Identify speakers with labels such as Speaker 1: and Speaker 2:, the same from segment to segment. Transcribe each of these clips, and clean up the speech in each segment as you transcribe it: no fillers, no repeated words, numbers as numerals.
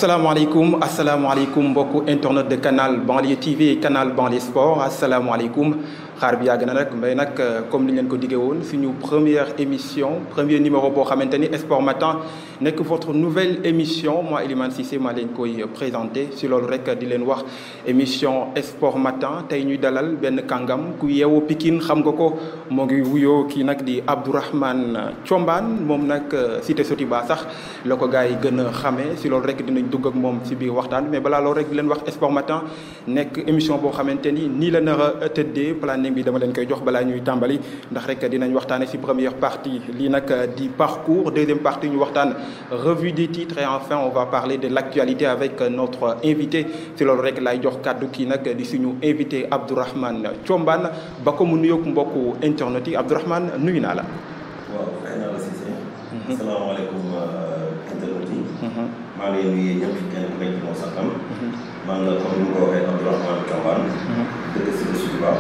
Speaker 1: asalaamaaleykum mbokku internet de canal Banlieue TV et canal Banlieue Sport asalaamaaleykum xaar bi yàgg na nag mais nag comme ni leen ko diggee woon suñu première émission premier numéro boo xamante ni Sport Matin nekk votre nouvelle émission moi Elimane Cissé maa leen koy présenté si loolu rek di leen wax émission Sport Matin tey ñuy dalal benn kàngam ku yeewoo Pikine xam nga ko moo ngi wuyoo kii nag di Abdourahmane Thiombane moom nag cité Sotiba sax la ko gars yi gën a xamee si loolu rek dinañ dugg ak moom si biir waxtaan mais balaa loolu rek di leen wax Sport Matin nekk émission boo xamante ni nii la nar a tëddee planning bi dama leen koy jox balaa ñuy tàmbali ndax rek dinañ waxtaane si première partie lii nag di parcours deuxième partie ñu waxtaan revue des titres et enfin on va parler de l'actualité avec notre invité si loolu rek laay jox kàddu kii nag di suñu invité Abdourahmane Thiombane ba ko mu nuyoog mbokku internet yi Abdourahmane nuyu naa la.
Speaker 2: waaw xëy na la Cissé. asalaamaaleykum internet yi. maa ngi leen di nuyu ñëpp kenn ku nekk ci moo sax man la comme ni nga ko waxee Abdourahmane Thiombane. dëkk si Sotiba.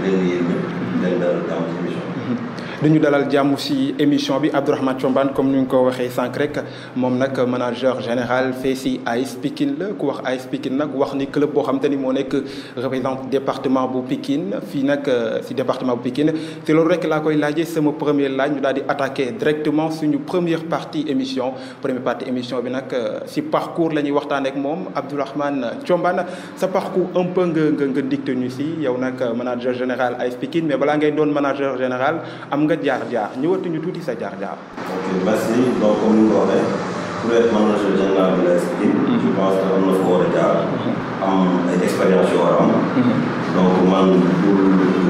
Speaker 2: di leen nuyu ñëpp di leen dalal jàmm ci émission bi.
Speaker 1: dañu dalal jàmm si émission bi Abdourahmane Thiombane comme ni nga ko waxee sànq rek moom nag manager général fee si AS Pikine la ku wax AS Pikine nag wax ni club boo xam te ni moo nekk représente département bu Pikine fii nag si département bu Pikine te loolu rek laa koy laajee sama premier laaj ñu daal di attaquer directement suñu première partie émission bi nag si parcours la ñuy waxtaanee ak moom Abdourahmane Thiombane sa parcours un peu nga dicté ñu si yow nag manager général AS Pikine mais balaa ngay doon manager général am nga jaar-jaar ñëwatuñu tuuti sa jaar-jaar.
Speaker 2: ok merci donc comme ni nga ko waxee pour être manager général de l'AS Pikine je pense que am na fa war a jaar am ay expérience yoo war a am donc man pour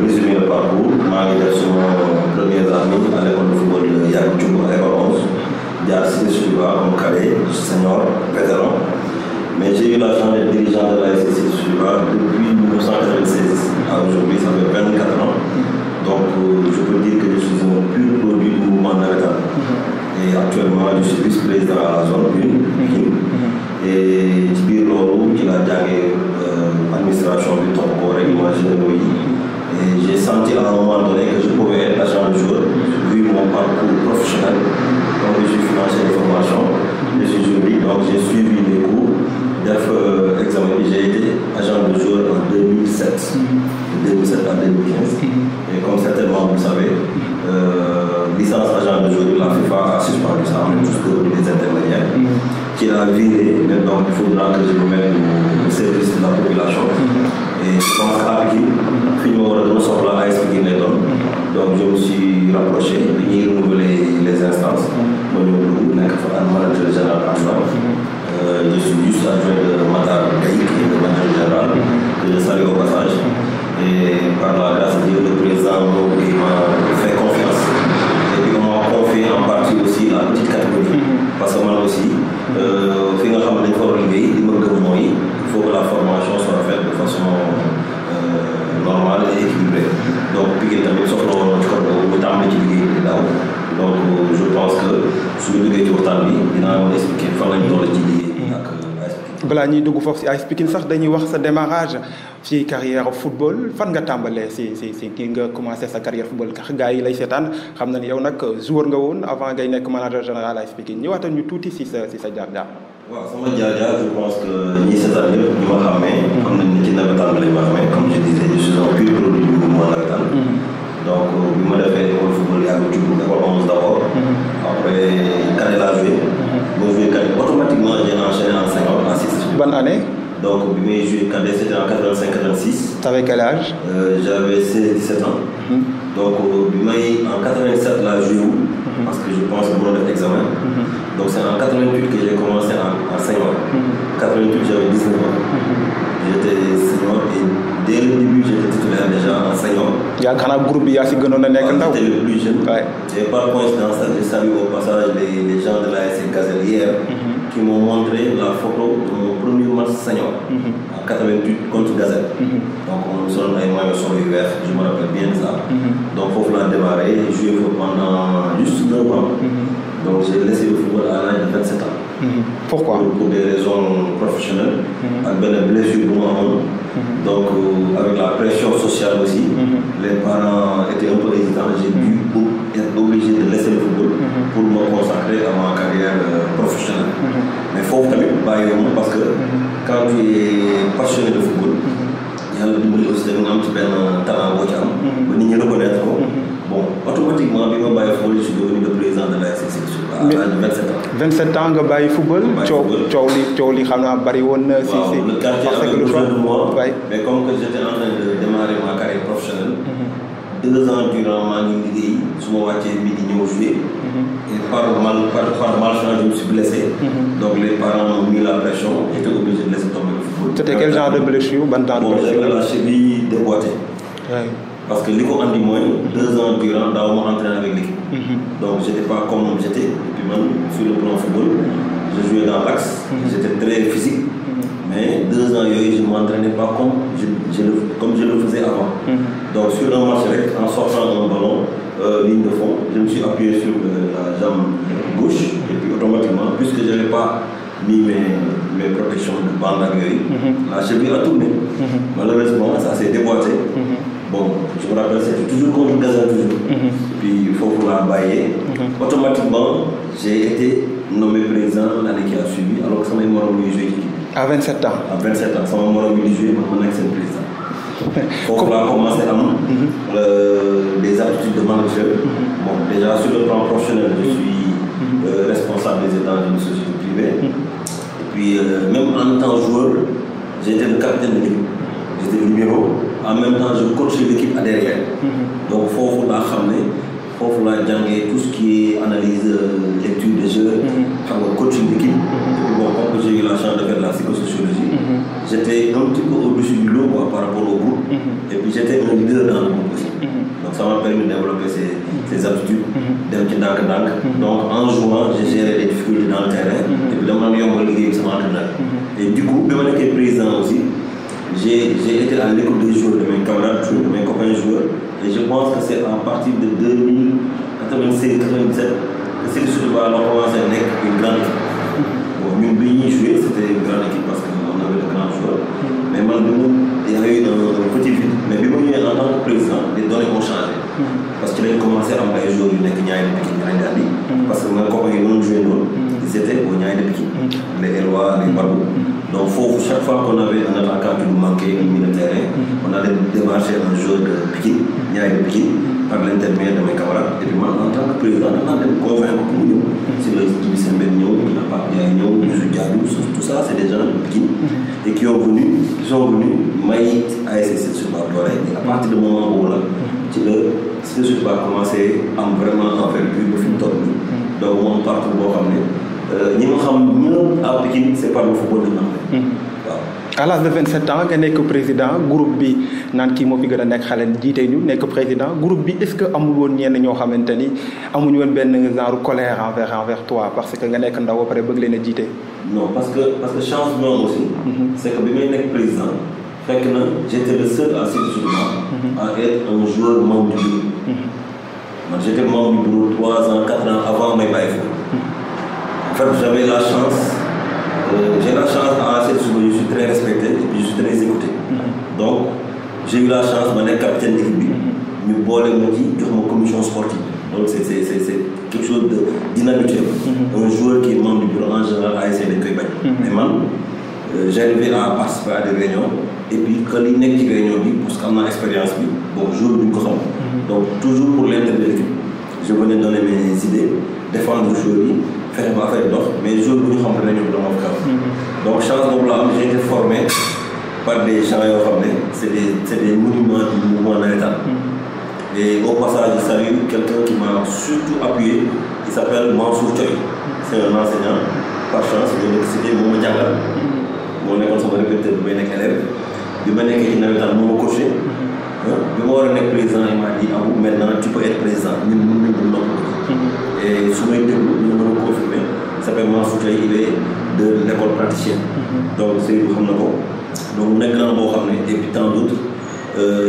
Speaker 2: résumer le parcours maa ngi def suma premières années à l'école de football Yacoub Diouf à l'école 11 jaar si Sotiba comme cadet senior vétéran mais j'ai eu la chance d'être dirigeant de l'AS Sotiba depuis 1996 à aujourd'hui ça fait 24 ans. Donc, je peux dire que je suis un pur produit du mouvement navétane. Et actuellement, je suis vice-président à la zone 1. Et ci biir loolu ci la jàngee administration bi topp ko règlement généraux yi. Et j'ai senti à un moment donné que je pouvais être agent de joueur vu mon parcours professionnel. Donc, je suis financier de formation. Je suis juridique, donc j'ai suivi les cours. Def examen bi j'ai été agent de joueur en 2007. 2007 à 2015. Et comme certainement vous le savez, licence agent de joueur, la FIFA a suspendu ça, tout ce les intermédiaires, qui a viré, mais donc il faudra que je me mette au service de la population. Et je pense qu'à Pikine, finalement, on a AS Pikine les donne. Donc je me suis rapproché, de renouveler les instances. Moi, je suis un manager général adjoint. Je suis juste adjoint de Matar Gaïk, qui est le manager général, que je salue au passage. Et par la grâce de Dieu, le président m'a fait confiance. Et puis on m'a confié en partie aussi la petite catégorie. Parce que moi aussi, il faut que la formation soit faite de façon normale et équilibrée. Donc, donc je pense que su ñu duggee ci waxtaan bi dinaa mën a expliquer fan lañ toll ci liggéey ak AS Pikine.
Speaker 1: balaa ñuy dugg foofu si AS Pikine sax dañuy wax sa démarrage ci carrière football fan nga tàmbalee si kii nga commencé sa carrière football kax gars yi lay seetaan xam na ni yow nag joueur nga woon avant ngay nekk manager général AS Pikine ñëwaatal ñu tuuti si sa jaar-jaar.
Speaker 2: waaw sama jaar-jaar je pense que ñi seetaan yëpp ñu ma xàmmee. xam nañ ne ci navétane bi lañ ma xamee comme je disais je suis un pur produit du mouvement navétane. Donc bi ma defee école football Yacoub Diouf école 11 d'abord. Après cadet laa joué. boo joué cadet automatiquement j'ai enchaîné en senior en 6.
Speaker 1: Bonne année.
Speaker 2: Donc bi may joué cadet c'était en 85-86.
Speaker 1: T'avais quel âge?
Speaker 2: J'avais 16-17 ans. Donc bi may en 87 laa joué wu. Parce que je pense que bu doon def examen. Donc c'est en 88 que j'ai commencé en senior. 88 j'avais 19 ans. J'étais senior et dès le début j'étais titulaire déjà en senior.
Speaker 1: yaa xanaa groupe bi yaa si gënoon a nekk ndaw.
Speaker 2: J'étais le plus jeune.
Speaker 1: Ouais.
Speaker 2: Et par coïncidence, je salue au passage les gens de l'AS Gazelle hier qui m'ont montré la photo de mon premier match senior en 88 contre Gazelle. Donc on se donne un moyen sur les verts, je me rappelle bien de ça. Donc il faut démarrer, j'ai joué pendant juste 2 mois. Donc j'ai laissé le football à l'âge de 27 ans.
Speaker 1: Pourquoi?
Speaker 2: Pour des raisons professionnelles, avec une blessure pour moi. Donc avec la pression sociale aussi, les parents étaient un peu hésitants. J'ai dû être obligé de laisser le football pour me consacrer à ma carrière professionnelle. Mais foofu tamit bàyyiwuma parce que quand tu es passionné de football yàlla dimbali aussi da nga am ci benn talent boo ci am ba nit ñi reconnaître ko bon automatiquement bi ma bàyyi football je suis devenu le président de l'ASC à l'âge de 27 ans.
Speaker 1: 27 ans nga bàyyi football. coow li xam naa bari woon na. si
Speaker 2: le quartier avait besoin de moi. Mais comme que j'étais en train de démarrer ma carrière professionnelle. 2 ans durant maa ngi liggéey su ma wàccee midi ñëw jouer. Et par malchance je me suis blessé. Donc les parents m'ont mis la pression. J'étais obligé de laisser tomber le football.
Speaker 1: C'était quel genre de blessure? Ban genre de blessure?
Speaker 2: J'avais la cheville déboîtée. Parce que li ko andi mooy 2 ans durant daaw ma entraîné avec l'équipe. Donc j'étais pas comme j'étais. Et puis man sur le plan football je jouais dans l'axe. J'étais très physique. Mais 2 ans yooyu je ne m'entraînais pas comme je le faisais avant. Donc sur un match rek en sortant un ballon ligne de fond je me suis appuyé sur la jambe gauche et puis automatiquement puisque je n'avais pas mis mes protections de bande ak yooyu la cheville a tourné. Malheureusement ça s'est déboîté. Bon je me rappelle c'était toujours contre Gaza toujours. Puis foofu laa bàyyee. Automatiquement j'ai été nommé président l'année qui a suivi alors que samay morom ñuy joué ci équipe.
Speaker 1: À 27 ans.
Speaker 2: À 27 ans sama morom yi di joué man ma nekk seen président. Foofu laa commencé am des aptitudes de manager. Bon déjà sur le plan professionnel je suis responsable des états d'une société privée. Et puis même en tant que joueur j'étais le capitaine de l'équipe. J'étais le numéro. En même temps je coachais l'équipe à derrière. Donc foofu laa xam ne foofu laa jàngee tout ce qui est analyse lecture des jeux. xam nga coaching d'équipe. Et puis bon comme j'ai eu la chance de faire de la psychosociologie. J'étais un petit peu au-dessus du lot quoi, par rapport au groupe. Et puis j'étais un leader dans le groupe aussi. Donc ça m'a permis de développer ces aptitudes. dem ci ndànk-ndànk. Donc en jouant j'ai géré les difficultés dans le terrain. Et puis dama doon yombal liggéey bi sama entraîneur. Et du coup bi ma nekkee président aussi. J'ai été à l'écoute des joueurs, de mes camarades joueurs, de mes copains joueurs. Et je pense que c'est à partir de 2096-97 que Sédhiou Souleymane a commencé à être une grande équipe. Bon, nous, bi ñuy jouer, c'était une grande équipe parce qu'on avait de grands joueurs. Mais man, il y a eu un petit vide. Mais bi ma ñëwee en tant que président, les données ont changé. Parce que dañu commencé à avoir des joueurs yu nekk Niayes de Pikine ñu leen di parce que mes copains yi doon joué noonu. Ils étaient au Niayes de Pikine. Les Elwa, les Babou. Donc chaque fois qu'on avait un attaquant qui nous manquait au milieu de terrain, on allait démarcher un joueur de Pikine, Niayes de Pikine, par l'intermédiaire de mes camarades. Et puis moi, en tant que président, on a convaincu pour nous. C'est le Djibi Sembène Nyon, qui n'a pas bien Nyon, Youssou Diallo, tout ça, c'est des gens de Pikine et qui sont venus maït à SSC sur ma forêt. Et à partir du moment où là, Sédhiou Souleymane a commencé à vraiment en faire plus de film top. Donc mon parcours boo xam ne ñi nga xam ñëpp à Pikine c'est pas le football de Nambe.
Speaker 1: À l'âge de 27 ans nga nekk président groupe bi naan kii moo fi gën a nekk xale jiite ñu nekk président groupe bi est-ce que amul woon ñenn ñoo xamante ni amuñu woon benn genre colère envers toi parce que nga nekk ndaw ba pare bëgg leen a jiite.
Speaker 2: Non parce que chance bi aussi. c'est que bi may nekk président fekk na j'étais le seul à Sédhiou Souleymane à être un joueur membre du bureau. Man j'étais membre du bureau 3 ans 4 ans avant may bàyyi fa. En fait j'avais la chance. J'ai la chance à Sédhiou Souleymane je suis très respecté et puis je suis très écouté. Donc j'ai eu la chance ma nekk capitaine d'équipe bi ñu boole ma ci jox ma commission sportive donc c'est quelque chose de d'inhabituel. Un joueur qui est membre du bureau en général ASC dañ koy bañ. Mais man j'arrivais à participer à des réunions et puis que li nekk ci réunion bi parce que am naa expérience bi bon jour duñ ko xam. Donc toujours pour l'intérêt de l'équipe je venais donner mes idées défendre joueurs yi fexe ba affaire dox mais jour bu ñu xam ne ñoom dama ko donc chance boobu la am j'ai été formé par des gens yoo xam ne c'est des monuments du mouvement navétane. Et au passage je salue quelqu'un qui m'a surtout appuyé il s'appelle Mansour Thioye c'est un enseignant par chance de l'électricité moo ma jàngal moo nekkoon sama répétiteur bi may nekk élève bi ma nekkee ci navétane moo ma coaché bi ma war a nekk président il m'a dit Abou maintenant tu peux être président ñun mën nañ ko nopp et su may déglu ñu mën a confirmer il s'appelle Mansour Thioye il est de l'école praticienne. Donc Seydou xam na ko donc mu nekk naa boo xam ne et puis tant d'autres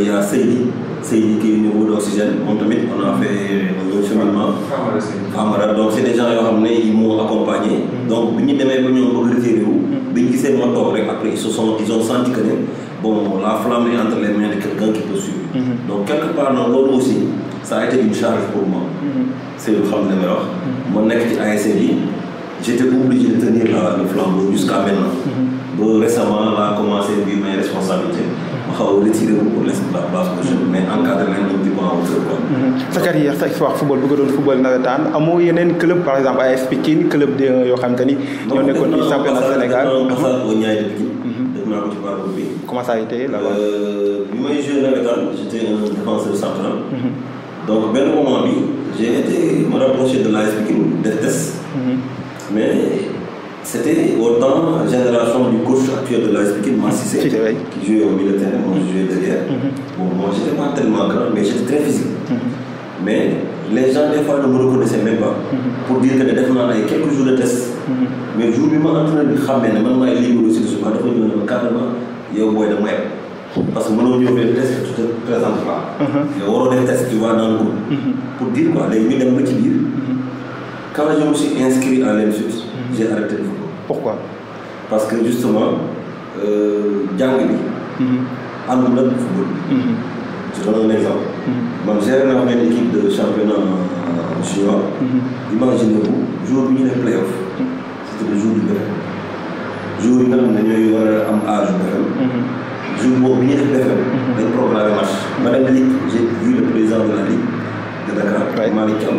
Speaker 2: il y a Seydi Seydi qui est au niveau d'Oxygène moom tamit on a fait un cheminement. Famara donc c'est des gens yoo xam ne ils m'ont accompagné. donc bi ñu demee ba ñoom bëgg retiré wu. bi ñu gisee ma toog rek après ils ont senti que ne bon la flamme est entre les mains de quelqu'un qui peut suivre. donc quelque part nag loolu aussi ça a été une charge pour moi. c'est lu xam ne may wax. ma nekk ci ASC bi j'étais obligé de tenir le flambeau jusqu'à maintenant. ba récemment laa commencé bi mes responsabilités. ma xaw a retiré wu pour laisser la place aux jeunes mais encadré leen un petit peu en hauteur quoi.
Speaker 1: sa carrière sa histoire football bu nga doon football nawetaan amoo yeneen club par exemple AS Pikine club de yoo xam te ni. ñoo nekkoon ci championnat Sénégal
Speaker 2: non au Niayes de Pikine. def naa ko ci parcours bi.
Speaker 1: comment ça a été là-bas.
Speaker 2: bi may joué nawetaan j'étais un défenseur central. donc benn moment bi j'ai été me rapproché de l'AS Pikine def test. mais c'était au temps génération du coach actuel de l'AS Pikine Massissé qui jouait au milieu de terrain, moi je jouais derrière. Bon, moi j'étais pas tellement grand, mais j'étais très physique. Mais les gens des fois ne me reconnaissaient même pas. Pour dire que les défenseurs avaient quelques jours de test. Mais jour bi ma entraîné bi xam ne man maay libre aussi de ce dafa ñëw ne carrément yow booy da may parce que mënoo ñëw faire test tu te présentes pas. yow waroo def test tu vas dans le groupe. pour dire quoi léegi ñu dem ba ci biir. quand je me suis inscrit à l'ENSUD, j'ai arrêté le football.
Speaker 1: Pourquoi?
Speaker 2: Parce que justement, jàng bi àndul ak football. Je donne un exemple. Man géré naa benn équipe de championnat junior. Imaginez-vous jour bi ñu def play-off. C'était le jour du BFM. jour yi nga xam ne ñooy war a am âge BFM. jour boobu bi ñu def BFM. dañ programmé match. ma dem Ligue j'ai vu le président de la Ligue de Dakar. Malick Thiam.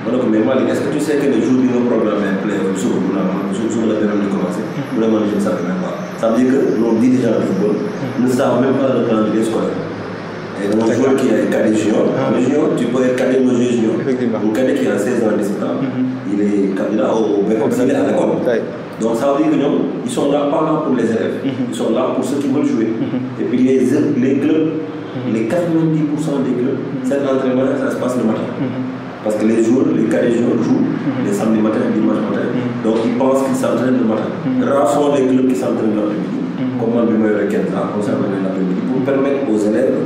Speaker 2: ma ne ko mais Malick est-ce que tu sais que le jour bi nga programmé play-off suba bu naan suba la BFM di commencé. mu ne man je ne savais même pas. ça veut dire que nos dirigeants de football ne savent même pas le calendrier scolaire. Et donc, un joueur qui a cadet junior, tu peux être cadet junior. Un cadet qui a 16 ans, 17 ans, il est candidat au BFM à l'école. Donc ça veut dire que ils sont là pas là pour les élèves, ils sont là pour ceux qui veulent jouer. Et puis les clubs, les 90% des clubs, cet entraînement, ça se passe le matin. Parce que les joueurs, les cadets juniors jouent les samedis matin, les dimanches matin. Donc ils pensent qu'ils s'entraînent le matin. Rares sont les clubs qui s'entraînent l'après-midi. Comme on le fait on s'entraîne l'après-midi pour permettre aux élèves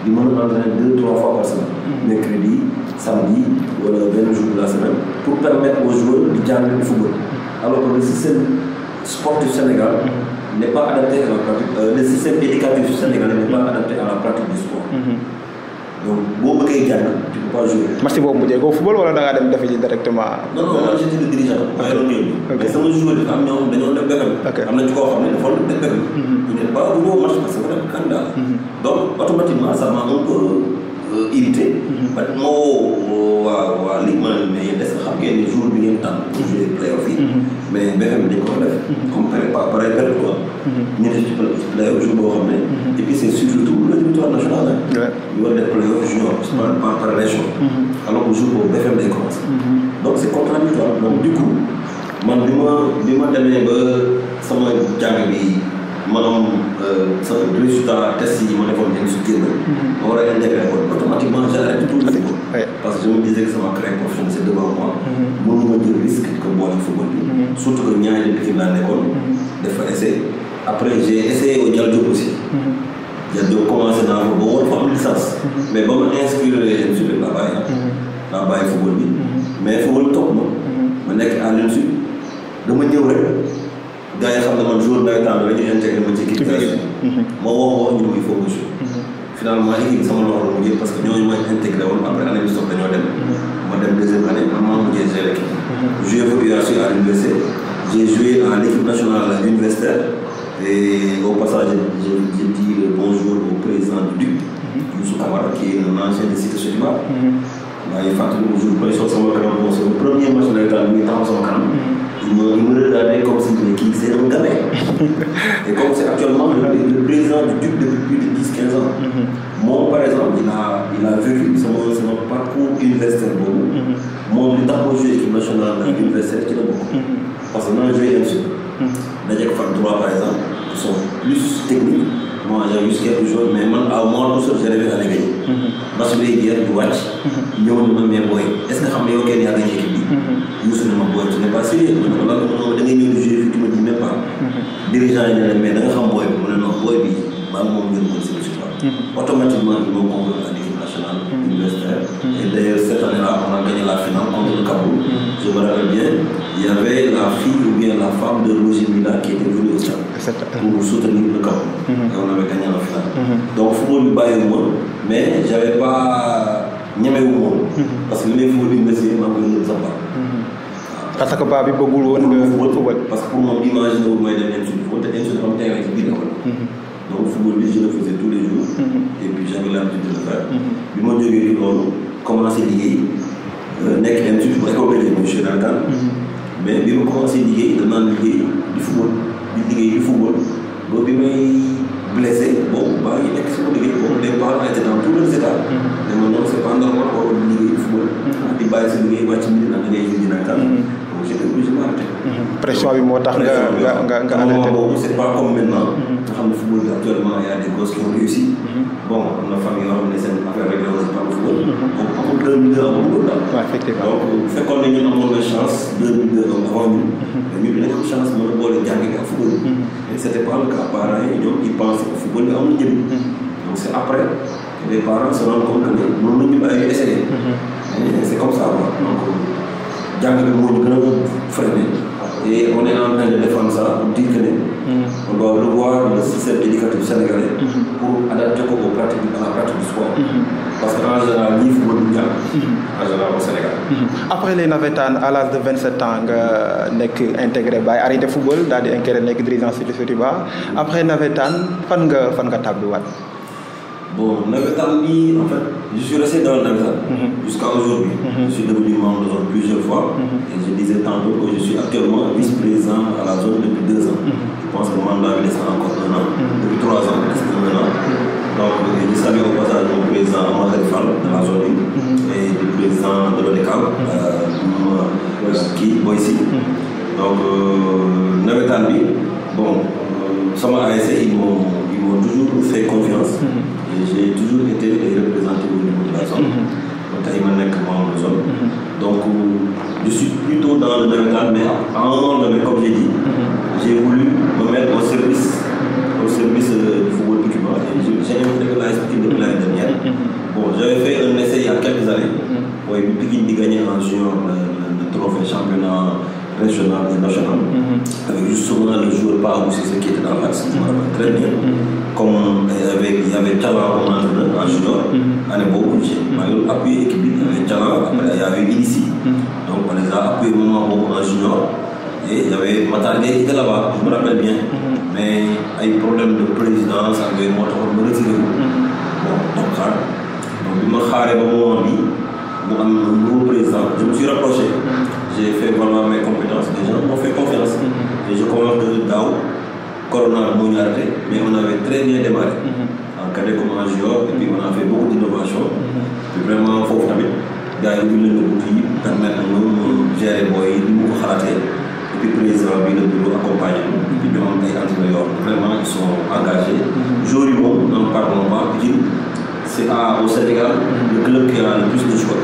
Speaker 2: de m'entraîner 2-3 fois par semaine. Mercredi, samedi, ou le 20 jours de la semaine, pour permettre aux joueurs de gagner le football. Alors que le système sportif sénégalais n'est pas adapté à la pratique, le système éducatif sénégalais n'est pas adapté à la pratique du sport. Donc, boo bëggee jàng tu peux pas jouer.
Speaker 1: match boobu mujjee ko football wala da ngaa dem defi ji directement.
Speaker 2: non man j'étais le dirigeant. maa ngi doon yóbbu. mais sama joueur dafa am ñoo xam dañoo def BFM. am na ci koo xam ne dafa def BFM. ñu ne pas bu ñëw match parce que dafa def candidat. donc automatiquement ça m'a un peu irrité. parce que moo waa Ligue ma ne mais yéen est-ce que xam ngeen ne jour bi ngeen tànn pour jouer play-off yi. mais BFM dañ ko def. comme pareil période quoi. ñu def ci play-off jour boo xam ne. et puis c'est surtout le territoire national la. ñu war def play-off junior par région. alors que jour boobu BFM day commencé. donc c'est contradictoire donc du coup man bi ma demee ba sama jàng bi ma am sa résultat test yi ma defoon dañ si génn. ma war a intégré ko automatiquement j'arrête tout le football. parce que je me disais que sama carrière professionnelle c'est devant moi. mënuma jël risque que boole football bi. surtout que ñaari équipe laa nekkoon. dafa essayé après j'ai essayé au Dial Diop aussi. Dial Diop commencé naa ko ba war fa am licence. mais ba ma inscrire l'INSUD laa bàyyi football bi. mais football topp ma nekk à l'INSUD dama ñëw rek gars yi xam ne man jour nawetaan la ñu intégré ma ci équipe ma wax ñu il faut que je finalement équipe sama loxo la mujjee parce que ñooñu may intégré woon après année bi soog dañoo dem ma dem deuxième année man maa mujjee gérer l'équipe joué fa UAC à l'université j'ai joué à l'équipe nationale universitaire et au passage j'ai dit le bonjour au président du DUC Youssou Camara qui est un ancien de Cité Sotiba maa ngi fàttali ko jour bay soog sama kanam bon c'est le premier match nawetaan bi taxaw sama kanam il me regardait comme si kii c'est un gamin et comme c'est actuellement le président du DUC depuis plus de 10-15 ans moom par exemple il a vécu sama parcours universitaire boobu moom li tax ma joué équipe nationale universitaire ci la bokk parce que naa joué INSUD dajeek fan 3 par exemple qui sont plus techniques moi j'ai eu quelques jours mais man à moi tout seul j'ai rêvé à gagner match bi day jeex du wàcc ñëw na ma mais booy est-ce que xam ne yow kenn yaa gagné équipe bi Youssou ne ma booy tu n'es pas sérieux ma ne ko lan da ngay ñëw di jouer fii tu me dis même pas dirigeant yi ne la mais da nga xam booy bi mu ne non booy bi maa ngi moom ngeen mën si automatiquement ils m'ont convoqué Et d'ailleurs, cette année-là, on a gagné la finale contre le Cameroun. Je me rappelle bien, il y avait la fille ou bien la femme de Roger Mila qui était venue au stade pour soutenir le Cameroun. Et on avait gagné la finale. Donc, football du Bayern, mais j'avais pas ñeme wu moom. Parce que les football bi monsieur maa ngi koy samba.
Speaker 1: Parce que paa bi bëggul woon nga football.
Speaker 2: Parce que pour moom imaginer wu may dem institut te institut am terrain ci biir école. Donc football bi je le faisais tous les jours. Et puis j'avais l'habitude de le faire. bi ma jógee ci loolu commencé liggéey nekk institut bu école bi monsieur Dankan. Mais bi ma commencé liggéey danaa liggéey di football di liggéey di football ba bi may blessé bon baa ngi nekk sama liggéey boobu les parents étaient dans tous les états. mais man non c'est pas normal war a liggéey di football. di bàyyi sa liggéey wàcc mi naan da ngay yëngu dina kan. donc j'étais obligé de m'arrêter.
Speaker 1: pression bi moo tax nga arrêté.
Speaker 2: boobu c'est pas comme maintenant. nga xam ne football bi actuellement y a des gosses qui ont réussi. bon am na famille yoo xam ne seen affaire rek la aussi par le football. donc amul 2002 amul daal.
Speaker 1: waaw effectivement
Speaker 2: donc bu fekkoon ne ñun amoon na chance 2002 avant ñun. mais ñun dinañ am chance mën a boole jàng ak football. et c'était pas le cas parents yi ñoom ils pensent que football bi amul njëriñ. donc c'est après que les parents se rendent compte que ne noonu la ñu bàyyi essayer. c'est comme ça quoi donc jàng bi moo ñu gën a freiné. Et on est en train de défendre ça pour dire que on doit revoir le système éducatif sénégalais pour adapter à la pratique du sport. Parce qu'en général, il faut le dire, en général au Sénégal.
Speaker 1: Après les navétanes, à l'âge de 27 ans, tu es intégré à arrêté le football, tu es intégré à la dirigeance de Sotiba. Après navétane, fan nga tableau.
Speaker 2: Bon, navétane, en fait, je suis resté dans le navétane jusqu'à aujourd'hui. Je suis devenu membre de zone plusieurs fois. Et je disais tantôt que je suis actuellement vice-président à la zone depuis 2 ans. Je pense que le mandat est encore 1 an. Depuis 3 ans, il reste 1 an. Donc, je salue au passage mon président Amadou Fall de la zone et le président de l'ODECAL, qui est ici. Donc, navétane, bon, ça m'a ASC, ils m'ont toujours fait confiance. Et j'ai toujours été représenté au niveau de la zone. Donc, je suis plutôt dans le navétane, mais à un moment donné, comme j'ai dit, j'ai voulu me mettre au service du football équipement. J'ai intégré la SPIC depuis l'année dernière. Bon, j'avais fait un essai il y a quelques années. Oui, Pikine de gagner en junior le trophée championnat régional et national. Avec justement le joueur pas où c'est ce qui était dans l'axe, je me rappelle très bien. Comme il y avait Tchala comme entraîneur en junior, à l'époque, j'ai appuyé l'équipe, il y avait Tchala, après il y avait Ilissi. Donc on les a appuyés au moment où en junior. Et il y avait Matargué qui était là-bas, je me rappelle bien. Mais il y a eu problème de présidence, il y a eu me retirer. Bon, donc je me suis arrêté au moment où un nouveau président. Je me suis rapproché. J'ai fait valoir mes compétences. Les gens m'ont fait confiance. Et je commence de Dao, Corona m'a arrêté, mais on avait très bien démarré. En cadet comme en junior, et puis on a fait beaucoup d'innovations. Puis vraiment, il faut que les gars aient eu l'outil, permettre de nous gérer les boys, de nous rater. Et puis le président, le bureau accompagne. Et puis nous avons des entraîneurs. Vraiment, ils sont engagés. Jour du monde, n'en parlons pas. C'est au Sénégal le club qui a le plus de choix.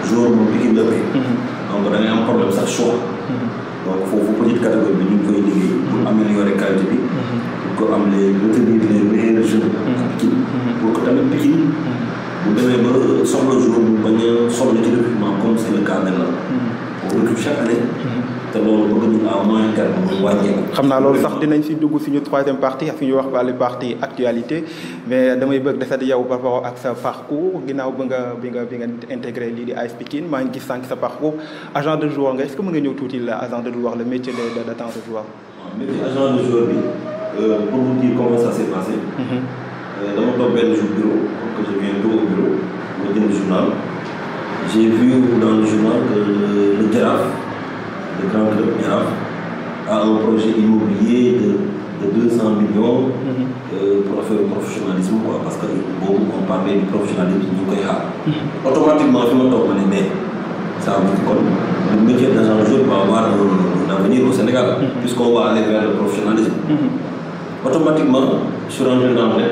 Speaker 2: Jour mon Pikine de paix. Donc on a un problème ça choix. Donc il faut petite catégorie de nous pour améliorer la qualité, pour retenir les meilleurs jeunes pour que tamit Pikine bu demee ba soxla jour bu bañ a soxla ci recrutement comme c'est le cas maintenant. On recrute chaque année. te loolu bëgg nañu à moyen terme mu wàññeeku.
Speaker 1: xam naa loolu sax dinañ si dugg suñu troisième partie ak fi ñuy wax wàllu partie actualité mais damay bëgg desat yow par rapport ak sa parcours ginnaaw bi nga intégré lii di AS Pikine maa ngi gis sànq sa parcours agent de joueur nga est-ce que mën nga ñëw tuuti la agent de joueur le métier de temps de joueur.
Speaker 2: waaw métier agent de joueur bi pour vous dire comment ça s'est passé. dama toog benn jour bureau que je viens au bureau ma jënd journal j'ai vu dans le journal que le Jaraaf. Le grand club Jaraaf a un projet immobilier de 200 millions pour faire le professionnalisme quoi, parce que bon, on parlait du professionnalisme du Koya. Automatiquement, je me tourne mais ça veut dire que le métier d'agent de jeu va avoir un avenir au Sénégal, puisqu'on va aller vers le professionnalisme. Automatiquement, je suis rentré dans le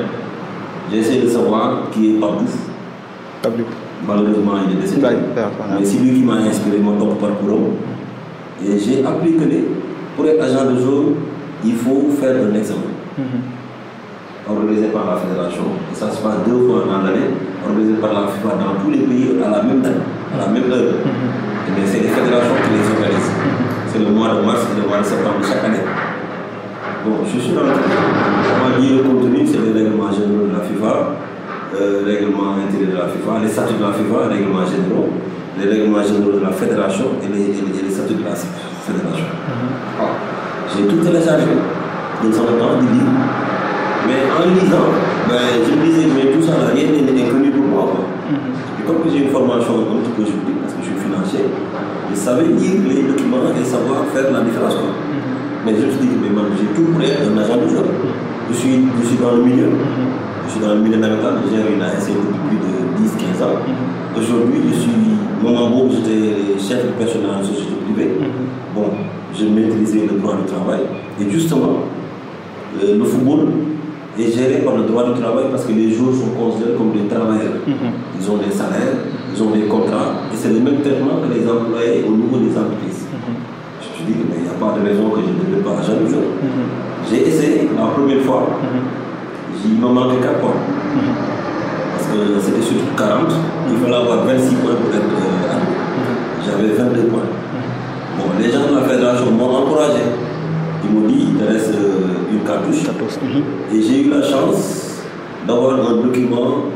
Speaker 2: j'ai essayé de savoir qui est Pape Diouf. Malheureusement, il est décédé. Mais c'est lui qui m'a inspiré mon top parcours. Et j'ai appris que pour être agent de jour, il faut faire un examen. organisé par la fédération. Et ça se passe 2 fois dans l'année, organisé par la FIFA dans tous les pays à la même date, à la même heure. Mais c'est les fédérations qui les organisent. C'est le mois de mars et le mois de septembre chaque année. Bon, je suis dans le le contenu, c'est les règlements généraux de la FIFA, règlement intérieur de la FIFA, les statuts de la FIFA, les règlements généraux, les règlements généraux de la fédération et les statuts de la fédération. J'ai tout téléchargé dans son temps de lire. Mais en lisant, je me disais, mais tout ça, rien n'est inconnu pour moi. Et comme j'ai une formation un petit peu juridique, parce que je suis financier, je savais lire les documents et savoir faire la différence. Mais je me suis dit, mais man, j'ai tout pour être un agent de jeu. Je suis dans le milieu. Je suis dans le milieu national, j'ai une ASC depuis plus de 10-15 ans. Aujourd'hui, je suis, au moment où j'étais chef de personnel en société privée, bon, je maîtrisais le droit du travail. Et justement, le football est géré par le droit du travail parce que les joueurs sont considérés comme des travailleurs. Ils ont des salaires, ils ont des contrats, et c'est le même traitement que les employés au niveau des entreprises. Je me suis dit, mais il n'y a pas de raison que je ne devienne pas agent de jeu. J'ai essayé la première fois, il me manquait 4 points. Parce que c'était sur 40, il fallait avoir 26 points pour être admis. J'avais 22 points. Bon, les gens de la fédération m'ont encouragé. Ils m'ont dit, il te reste une cartouche. Et j'ai eu la chance d'avoir un document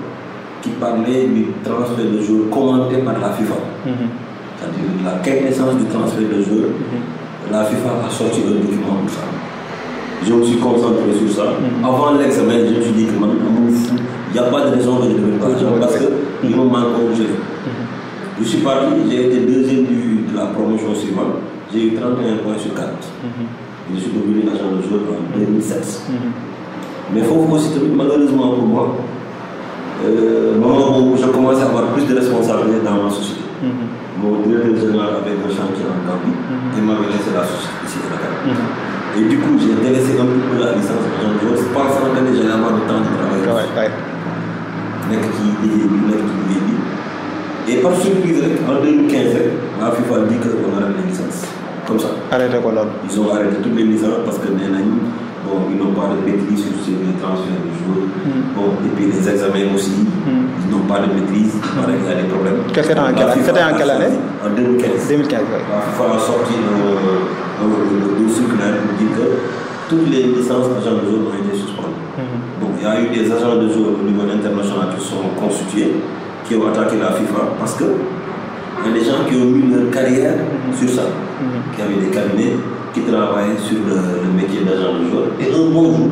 Speaker 2: qui parlait du transfert de joueurs commenté par la FIFA. C'est-à-dire la quintessence du transfert de joueurs. La FIFA a sorti un document pour ça. Je me suis concentré sur ça. Avant l'examen, je me suis dit que il n'y a pas de raison que je ne devais pas agir parce qu'il me manque un jeu. Je suis parti, j'ai été deuxième de la promotion suivante. J'ai eu 31 points sur 40. Je suis devenu agent de joueur en 2007. Mais il faut aussi, malheureusement pour moi, au moment où je commençais à avoir plus de responsabilités dans ma société. Mon directeur général avait un chantier en Gambie et m'avait laissé la société ici à Dakar. Et du coup, j'ai délaissé un peu la licence d'agent de joueur, pensant que j'allais avoir le temps de travailler. Et par surprise, en 2015, la FIFA dit qu'on arrête les licences. Comme ça. Ils ont arrêté toutes les licences parce que bon, ils n'ont pas de maîtrise sur les transferts de joueurs. Bon, et puis les examens aussi, ils n'ont pas de maîtrise. Il y a des problèmes.
Speaker 1: C'était en quelle année?
Speaker 2: En 2015.
Speaker 1: 2015, oui.
Speaker 2: La FIFA a sorti le circulaire pour dire que toutes les licences d'agents de joueurs ont été suspendues. Donc il y a eu des agents de joueurs au niveau international qui sont constitués, qui ont attaqué la FIFA parce que il y a des gens qui ont mis leur carrière sur ça, qui avaient des cabinets qui travaillaient sur le métier d'agent de joueur. Et un bon jour,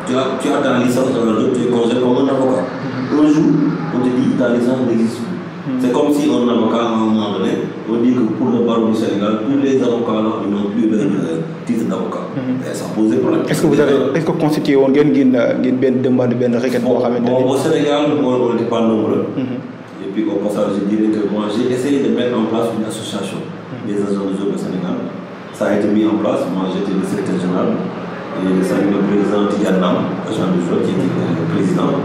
Speaker 2: tu as ta licence d'agent de joueur, tu es considéré comme un avocat. Un jour, on te dit ta licence n'existe plus. C'est comme si un avocat, à un moment donné, on dit que pour le barreau du Sénégal, tous les avocats n'ont plus leur titre d'avocat. Ça pose des problèmes.
Speaker 1: Est-ce que vous constituez une demande de requête pour
Speaker 2: au Sénégal, on n'était pas nombreux. Et puis au passage, je dirais que moi j'ai essayé de mettre en place une association des agents de joueurs au Sénégal. Ça a été mis en place, moi j'étais le secrétaire général. Et c'est le président Tiyanam, agent de joueurs, qui était le président.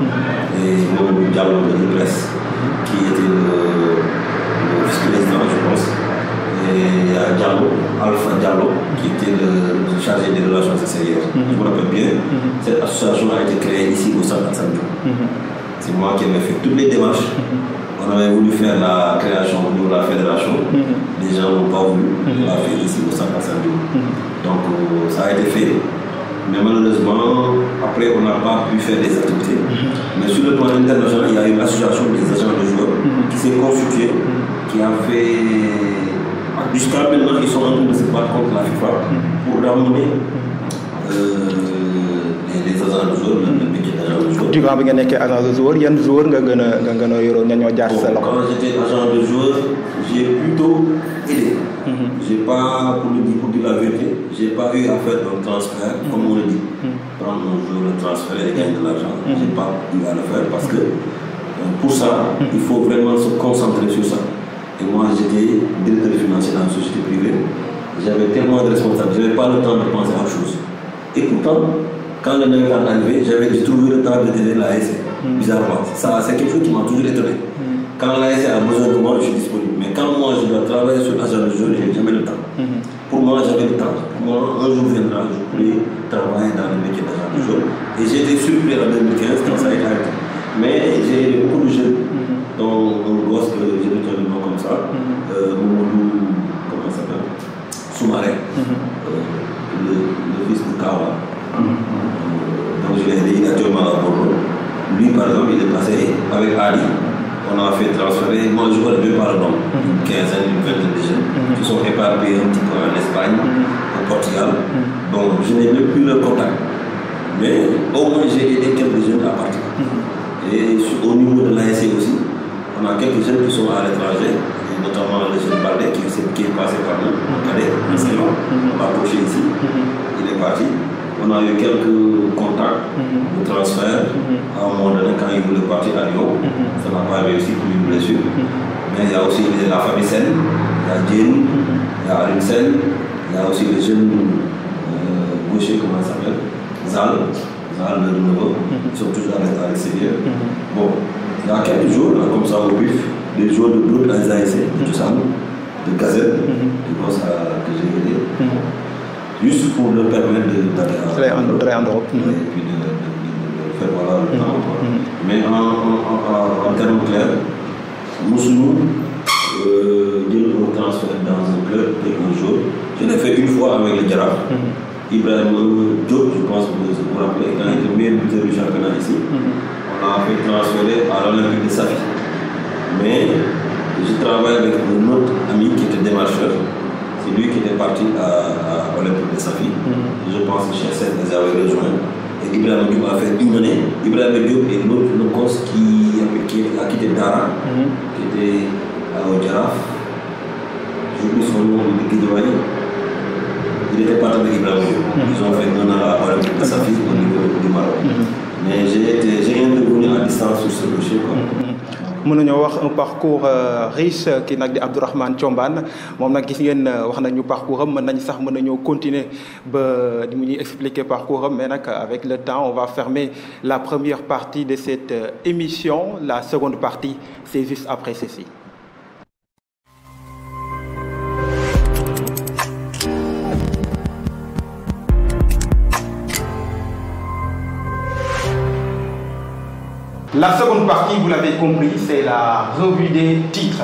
Speaker 2: Et Mamadou Diallo de l'Ipresse, qui était le vice-président, je pense. Et Diallo, Alpha Diallo, qui était le chargé des relations extérieures. Je me rappelle bien, cette association a été créée ici au centre Assane. C'est moi qui avais fait toutes les démarches. On avait voulu faire la création au niveau de la fédération. Les gens n'ont pas voulu. On l'a fait ici au centre Assane. Donc ça a été fait. Mais malheureusement, après on n'a pas pu faire des activités. Mais sur le plan international, il y a une association des agents de joueurs qui s'est constituée, qui a fait. Jusqu'à maintenant, ils sont en train de se battre contre la FIFA pour ramener les agents de joueurs, le métier d'agent de joueurs.
Speaker 1: Durant que vous êtes agent de joueurs, il y a un joueur qui
Speaker 2: quand j'étais agent de joueurs, j'ai plutôt aidé. J'ai pas, pour dire la vérité, j'ai pas eu à faire un transfert, comme on le dit. Prendre un joueur, le transfert et gagner de l'argent. J'ai pas eu à le faire parce que pour ça, il faut vraiment se concentrer sur ça. Et moi, j'étais directeur financier dans une société privée. J'avais tellement de responsabilités, je n'avais pas le temps de penser à autre chose. Et pourtant, quand le Naïf est arrivé, j'avais trouvé le temps de aider l'ASC. Bizarrement. Ça, c'est quelque chose qui m'a toujours étonné. Quand l'ASC a besoin de moi, je suis disponible. Mais quand moi, je dois travailler sur l'agent de jeu, je n'ai jamais le temps. Pour moi, j'avais le temps. Pour moi, un jour viendra, je pourrais travailler dans le métier d'agent de jeu. Et Et j'ai été surpris en 2015 quand ça a été arrêté. Mais j'ai beaucoup de jeunes, dont un gosse que j'ai retenu le nom comme ça, Mamadou, comment il s'appelle, Soumaré, le fils de Kawa. Donc je l'ai aidé actuellement à Bordeaux. Lui par exemple, il est passé avec Ali. On a fait transférer, moi je vois deux par le nom, une quinzaine, une vingtaine de jeunes qui sont éparpillés un petit peu en Espagne, au Portugal. Donc je n'ai même plus le contact. Mais au moins j'ai aidé quelques jeunes à partir. Et au niveau de l'ASC aussi, on a quelques jeunes qui sont à l'étranger, notamment le jeune Baldé qui est passé par nous, cadet, on l'a approché ici, il est parti. On a eu quelques contacts de transfert à un moment donné quand il voulait partir à Lyon. Ça n'a pas réussi pour une blessure. Mais il y a aussi la famille Sen, il y a Djen, il y a Arim Sen, il y a aussi les jeunes gauchers, comment il s'appelle, Zal, le nouveau, ils sont toujours à l'extérieur. Bon, il y a quelques jours, là, comme ça au pif, des jours de d'autres ASC, de tout ça, de Gazette, que j'ai aidé. Juste pour leur permettre d'aller en Europe et puis de faire voilà, le temps. Mais en termes clairs, nous sommes un transfert dans un club un jour. Je l'ai fait une fois avec le Giraffe. Ibrahim Diop, je pense que vous vous rappelez, quand il était meilleur buteur du championnat ici, on a fait transférer à l'Olympique de Safi. Mais je travaille avec un autre ami qui était démarcheur. C'est lui qui était parti à Olympique de Safi. Je pense que Chesset les avait rejoints. Et Ibrahim Diop a fait une année. Ibrahim Diop et l'autre, le gosse qui a quitté Dara, qui était au Giraffe. Je oublie son nom, de Guédiawaye. Il était parti avec Ibrahim Diop. Ils ont fait un an à Olympique de Safi au niveau du Maroc. Mais j'ai intervenu à distance sur ce dossier.
Speaker 1: mën nañoo wax un parcours riche kii nag di Abdourahmane Thiombane moom nag gis ngeen wax nañu parcours am mën nañ sax mën nañoo continuer ba di mu ñuy expliquer parcours am mais nag avec le temps on va fermer la première partie de cette émission. La seconde partie c'est juste après ceci. La seconde partie, vous l'avez compris, c'est la revue des titres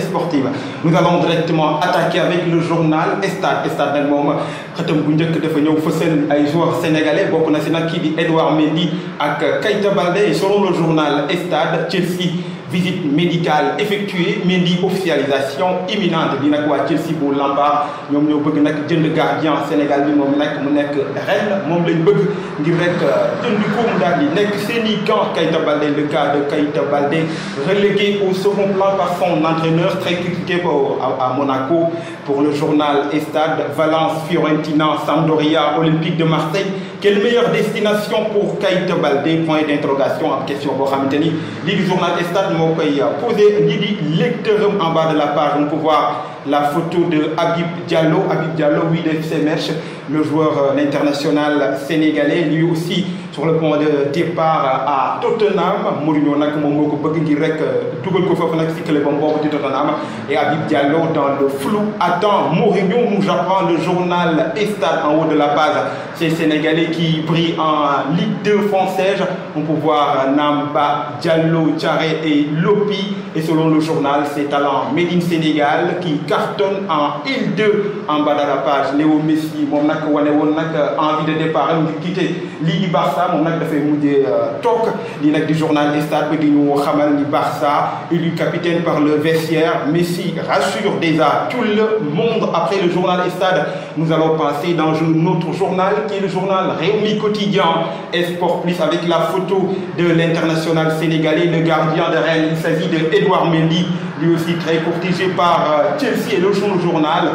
Speaker 1: sportifs. Nous allons directement attaquer avec le journal Stade. Stade nag moom xëtam bu njëkk dafa ñëw fësal ay joueurs sénégalais bokk na si nag kii di Edouard Mendy ak Keita Baldé. Et selon le journal Stade, Chelsea visite médicale effectuée, Mendy officialisation imminente. Di nag waa Chelsea bu Lampard ñoom ñoo bëgg nag jënd gardien Sénégal bi moom nag mu nekk ren moom lañ bëgg ngir rek jënd ko mu daal di nekk seen i camp. Keita Baldé, le cas de Keita Baldé, relégué au second plan par son entraîneur, très critiqué à Monaco. Pour le journal Stade, Valence, Fiorentina, Sampdoria, Olympique de Marseille. Quelle meilleure destination pour Keita Baldé? Point d'interrogation en question boo xamante ni lii di journal Stade moo koy posé lii di lecteur en bas de la page. On peut voir la photo de Habib Diallo. Habib Diallo, oui, de FC Metz, le joueur l'international sénégalais, lui aussi sur le point de départ à Tottenham. Mourinho nag moom moo ko bëgg ngir rek dugal ko foofu nag si club boobu di Tottenham. Et Habib Diallo dans le flou attend Mourinho, nous apprend le journal Stade en haut de la page. Ces Sénégalais qui brillent en Ligue 2 française. On peut voir Namba, Diallo, Thiaré et Lopi. Et selon le journal, ces talents made in Sénégal qui cartonnent en Ligue 2 en bas de la page. Léo Messi moom nag wane woon nag envie de départ am ngir quitter lii di Barça moom nag dafay mujjee toog lii nag di journal Stade bi di ñu xamal ni Barça élu capitaine par le vestiaire. Messi rassure déjà tout le monde. Après le journal Stade, nous allons passer dans un autre journal qui est le journal Rewmi Quotidien Sport Plus avec la photo de l'international sénégalais, le gardien de Rennes. Il s'agit de Edouard Mendy, lui aussi très courtisé par Chelsea. Et le journal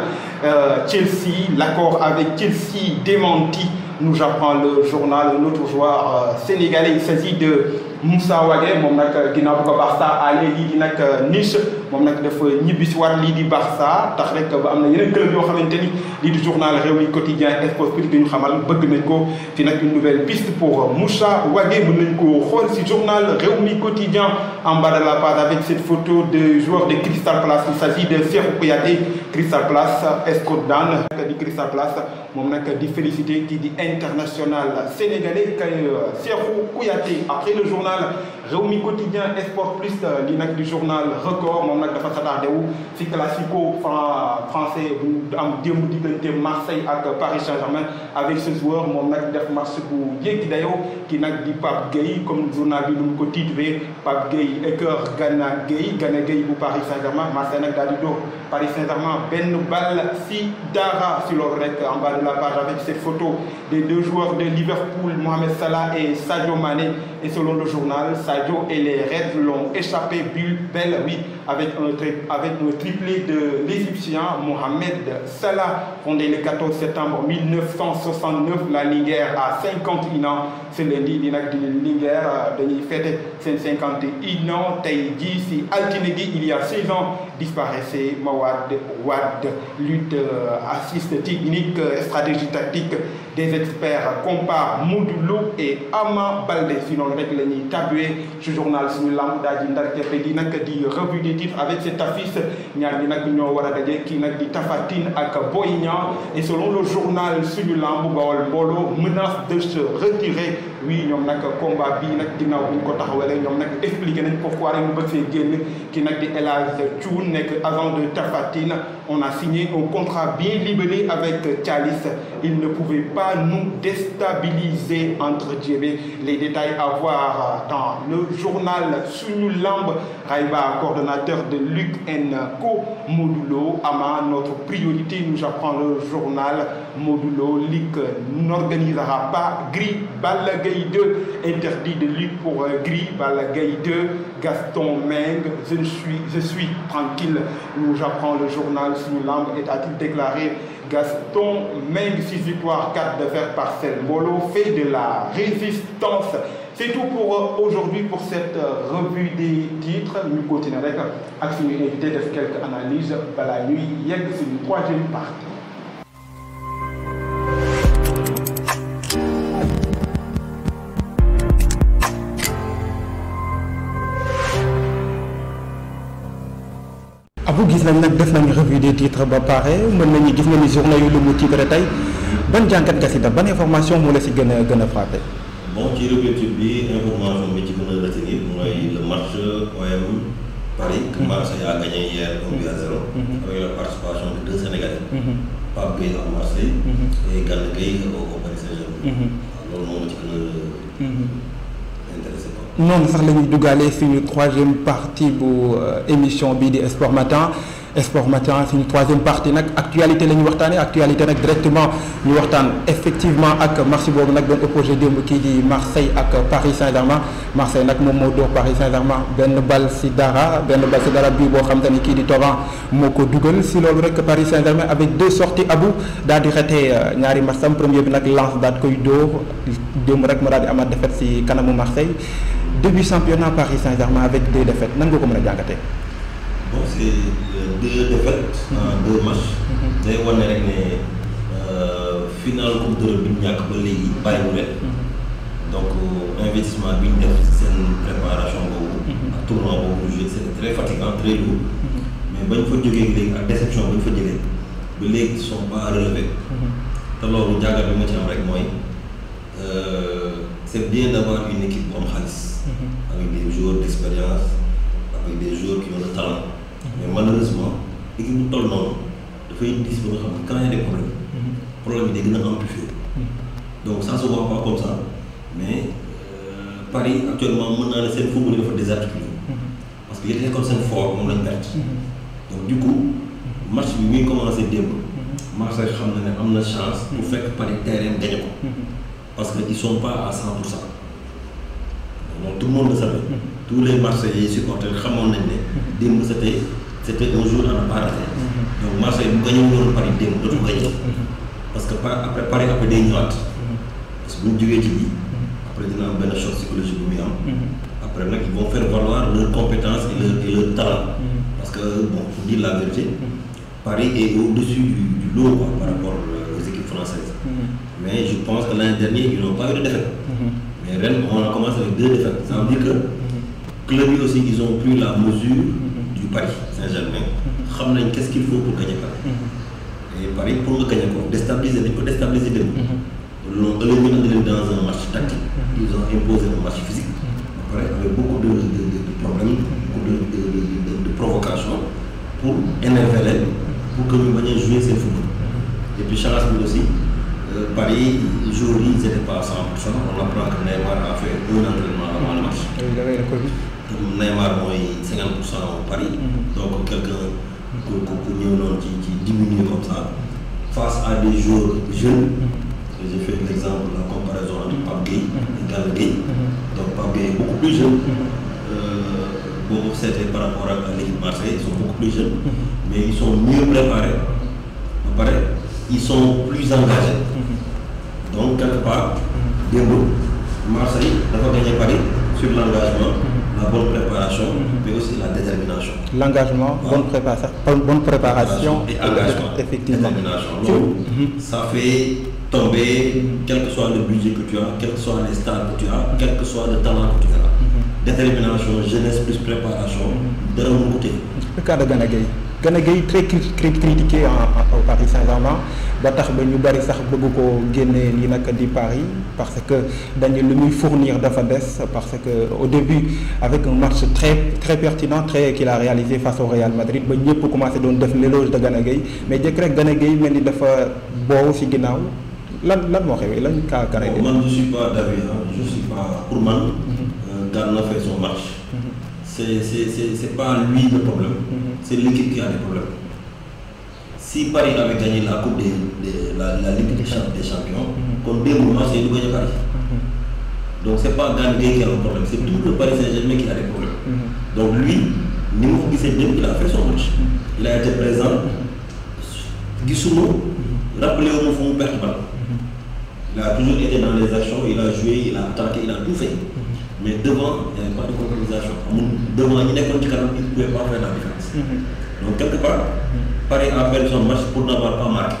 Speaker 1: Chelsea, l'accord avec Chelsea démenti, nous apprend le journal. Un autre joueur sénégalais, il s'agit de Moussa Wagué moom nag ginnaaw bu ko Barça allé lii di nag Nice moom nag dafa ñibbi si waat lii di Barça tax rek ba am na yeneen club yoo xamante ni lii di journal Rewmi Quotidien Sport Plus ñu xamal bëgg nañ ko fi nag une nouvelle piste pour Moussa Wagué mën nañ ko xool si journal Rewmi Quotidien en bas de la page avec cette photo de joueur de Crystal Palace. Il s'agit de Cheikhou Kouyaté. Crystal Palace escroc daan di Crystal Palace moom nag di félicité kii di international sénégalais kay Cheikhou Kouyaté. Après le journal Rewmi Quotidien Sport Plus li nag di journal Record moom nag dafa sattardé wu si classico français bu am démb diggante Marseille ak Paris Saint-Germain avec ce joueur moom nag def match bu jéggi dayoo kii nag di Pape Gueye comme journal bi nu mu ko titré Pape Gueye écœur Gana Gueye bu Paris Saint-Germain. Marseille nag daal di dóor Paris Saint-Germain benn balle si dara si loolu rek en bas de la page avec cette photo des deux joueurs de Liverpool Mohamed Salah et Sadio Mané. Et selon le journal, Sadio et les Reds l'ont échappé belle, oui, avec un triplé de l'Égyptien Mohamed Salah. Fondé le 14 septembre 1969, la Linguère a 51 ans. Ce lundi di nag di Linguère dañuy fêter seen 51 ans tey jii si altine gi il y a 16 ans disparaissait Mawade Wade. Lutte assiste technique stratégie tactique des experts comparent Modou Lo et Ama Baldé. Sinon rek la ñuy tabué ce journal suñu lamb daal di ndar keppe di nag di revue des titres avec cette affiche ñaar ñi nag ñoo war a daje kii nag di Tapha Tine ak Boy Niang. Et selon le journal suñu lamb Bawol Mbooloo menace de se retirer. Oui ñoom nag combat bii nag ginnaaw bu ñu ko taxawalee ñoom nag expliqué nañ pourquoi rek mu bëgg see génn ki nag di El Hadj Thioune nekk agent de Tapha Tine. On a signé un contrat bien libellé avec Thialis. Il ne pouvait pas nous déstabiliser entre guillemets. Les détails à voir dans le journal Sunu Lamb. Raiba, coordonnateur de Luc Co. Modou Lo, Ama, notre priorité, nous apprend le journal. Modou Lo, Luc n'organisera pas Gris Balla Gaye 2. Interdit de lutte pour Gris Balla Gaye 2. Gaston Meng, je suis tranquille, nous apprend le journal Sunu Lamb. Et a-t-il déclaré Gaston Meng, 6 victoires, 4 défaites par Mbolo, fait de la résistance. C'est tout pour aujourd'hui pour cette revue des titres. Ñu continuer rek ak suñu invité def quelques analyses balaa ñuy yegg suñu troisième partie. Abou gis nañ nag def nañu revue des titres ba pare mën nañu gis nañu journée yu lu mu titre tey ban jàngat nga si def ban information moo la si gën a frappé.
Speaker 2: Bon ci revue bi information bi ci mën a retenir mooy le match OM Paris que Marseille a gagné hier 1-0 avec la participation de 2 Sénégalais. Pape Gueye à Marseille et Gana Gueye au Paris Saint-Germain. loolu moom ci gën a intéressé ko.
Speaker 1: noonu sax la ñuy duggaale suñu troisième partie bu émission bii di Sport Matin. Sport Matin suñu troisième partie nag actualité la ñu waxtaanee actualité nag directement ñu waxtaan effectivement ak match boobu nag doon opposé démb kii di Marseille ak Paris Saint-Germain. Marseille nag moom moo door Paris Saint-Germain benn bal si dara bii boo xam te ni kii di Thauvin moo ko dugal si loolu rek Paris Saint-Germain avec 2 sorties Abou daal di xetee ñaari matcham premier bi nag Lens daal koy dóor démb rek ma daal di amaat défaite si kanamu Marseille début championnat Paris Saint-Germain avec 2 défaites nan nga ko mën a jàngatee.
Speaker 2: Bon c'est 2 défaites en 2 matchs. day wane rek ne final coupe d'Europe bi ñu ñàkk ba léegi bàyyiwul rek. donc investissement bi ñu def seen préparation boobu. ak tournoi boobu ñu joué c'est très fatigant très lourd. mais bañ fa jógee léegi ak déception bañ fa jëlee ba léegi ils sont pas relevés. te loolu jàngat bi ma ci am rek mooy c'est bien d'avoir une équipe bu am xaalis. avec des joueurs d'expérience avec des joueurs qui ont le talent. mais malheureusement équipe bu toll noonu dafay dis ba nga xam ne quand il y a des problème yi day gën a amplifié. donc ça se voit pas comme ça mais Paris actuellement mën naa ne seen football dafa désarticulé parce que yéen comme seen fort moom lañ perte. donc du coup match bi muy commencé démb Marseille xam na ne am na chance pour fekk Paris terrain gagné ko parce que ils sont pas à 100%. donc tout le monde le savait. tous les Marseillais supporters xamoon nañ ne démb c'était un jour à ne pas rater. donc Marseille bu gagné woon Paris démb dootu gagné parce que après Paris après day ñëwaat parce que bu ñu jógee ci lii après dina am benn choc psychologique bu muy am Après, ils vont faire valoir leurs compétences et leur talent. Parce que, bon, pour dire la vérité, Paris est au-dessus du lot quoi, par rapport aux équipes françaises. Mais je pense que l'année dernière, ils n'ont pas eu de défaite. Mais Rennes, on a commencé avec 2 défaites. Ça veut dire que club aussi, ils ont pris la mesure du Paris Saint-Germain. Ils savent qu'est-ce qu'il faut pour gagner Paris. Et Paris, pour le gagner, déstabiliser, il faut déstabiliser les deux. Ils l'ont éliminé dans un match tactique. Ils ont imposé un match physique. Après, avec beaucoup de problèmes, beaucoup de provocations pour énerver les, pour que nous puissions jouer ces football. Et puis, Charles aussi, Paris, les joueurs, ils n'étaient pas à 100%. On apprend que Neymar a fait un entraînement avant le match.
Speaker 1: Il avait le Covid.
Speaker 2: Neymar est 50% au Paris. Donc, quelqu'un qui diminue comme ça, face à des joueurs jeunes. J'ai fait l'exemple, la comparaison entre Pape Gueye et Gana Gueye. Donc, Pape Gueye est beaucoup plus jeune. C'était par rapport à l'équipe Marseille, ils sont beaucoup plus jeunes, mais ils sont mieux préparés. Ils sont plus engagés. Donc, quelque part, Marseille doit gagner Paris sur l'engagement, la bonne préparation, mais aussi la détermination.
Speaker 1: L'engagement, bonne préparation
Speaker 2: et engagement,
Speaker 1: effectivement.
Speaker 2: Détermination. Donc, ça fait tomber, quel que soit le budget que tu as, quels que soient les stars que tu as, quel que soit le talent que tu as. Détermination, jeunesse plus préparation, de mon côté.
Speaker 1: Le cas de Gana Gueye. Gana Gueye très critiqué au Paris Saint-Germain. Ba tax ba ñu bari sax bëgg ko génné li nak di Paris parce que dañu lu muy fournir dafa dess parce que au début avec un match très pertinent qu'il a réalisé face au Real Madrid ba ñëpp commencé doon def l'éloge de Gana Gueye mais jëk rek Gana Gueye melni dafa boow ci ginaaw lan mo xewé lan ka Gana Gueye.
Speaker 2: Moi je suis pas d'avis, je suis pas pour man Gana fait son match. C'est pas lui le problème, c'est l'équipe qui a des problèmes. Si Paris avait gagné la Coupe la Ligue des Champions, comme deux mois, c'est lui qui a Paris. Donc c'est pas Gana Gueye qui a le problème, c'est tout le Paris Saint-Germain qui a des problèmes. Donc lui, il a fait son match. Il a été présent. Guissoumo, rappelez-vous mon père il a toujours été dans les actions, il a joué, il a attaqué, il a tout fait. Mais devant, il n'y avait pas de concrétisation. Devant, il ne pouvait pas faire la différence. Donc, quelque part, Paris a perdu son match pour n'avoir pas marqué.